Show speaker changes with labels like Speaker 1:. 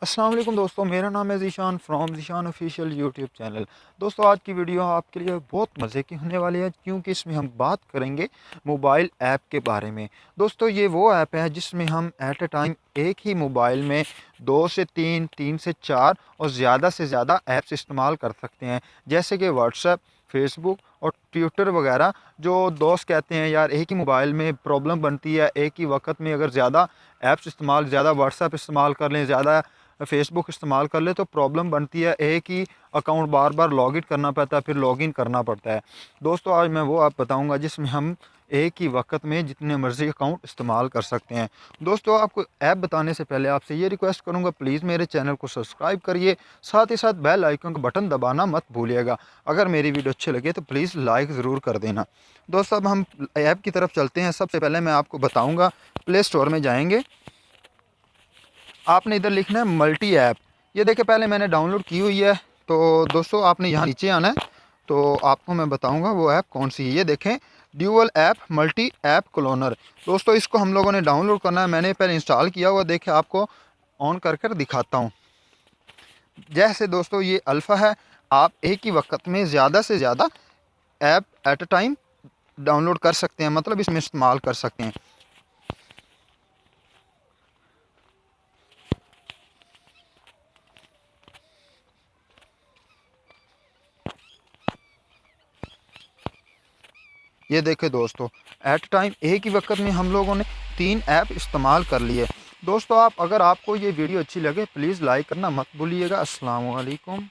Speaker 1: अस्सलाम वालेकुम दोस्तों, मेरा नाम है Zeeshan from Zeeshan official YouTube channel. दोस्तों, आज की वीडियो आपके लिए बहुत मज़े की होने वाली है क्योंकि इसमें हम बात करेंगे मोबाइल ऐप के बारे में। दोस्तों, ये वो ऐप है जिसमें हम एट अ टाइम एक ही मोबाइल में 2 से 3, 3 से 4 और ज़्यादा से ज़्यादा ऐप्स इस्तेमाल कर सकते हैं। जैसे कि व्हाट्सएप, फेसबुक और ट्विटर वगैरह। जो दोस्त कहते हैं यार एक ही मोबाइल में प्रॉब्लम बनती है, एक ही वक्त में अगर ज़्यादा ऐप्स इस्तेमाल, ज़्यादा व्हाट्सएप इस्तेमाल कर लें, ज़्यादा फेसबुक इस्तेमाल कर ले तो प्रॉब्लम बनती है, एक ही अकाउंट बार बार लॉगिन करना पड़ता है, फिर लॉगिन करना पड़ता है। दोस्तों, आज मैं वो आप बताऊंगा जिसमें हम एक ही वक्त में जितने मर्ज़ी अकाउंट इस्तेमाल कर सकते हैं। दोस्तों, आपको ऐप बताने से पहले आपसे ये रिक्वेस्ट करूंगा, प्लीज़ मेरे चैनल को सब्सक्राइब करिए, साथ ही साथ बेल आइकन का बटन दबाना मत भूलिएगा। अगर मेरी वीडियो अच्छी लगे तो प्लीज़ लाइक ज़रूर कर देना। दोस्तों, अब हम ऐप की तरफ चलते हैं। सबसे पहले मैं आपको बताऊँगा, प्ले स्टोर में जाएँगे, आपने इधर लिखना है मल्टी ऐप। ये देखिए, पहले मैंने डाउनलोड की हुई है। तो दोस्तों, आपने यहाँ नीचे आना है, तो आपको मैं बताऊंगा वो ऐप कौन सी है। ये देखें, dual app multi app cloner. दोस्तों, इसको हम लोगों ने डाउनलोड करना है। मैंने पहले इंस्टॉल किया हुआ, देखे आपको ऑन कर कर दिखाता हूँ। जैसे दोस्तों, ये अल्फ़ा है। आप एक ही वक्त में ज़्यादा से ज़्यादा app at a time download कर सकते हैं, मतलब इसमें इस्तेमाल कर सकते हैं। ये देखें दोस्तों, एट टाइम एक ही वक्त में हम लोगों ने 3 ऐप इस्तेमाल कर लिए। दोस्तों, अगर आपको ये वीडियो अच्छी लगे प्लीज़ लाइक करना मत भूलिएगा। अस्सलाम वालेकुम।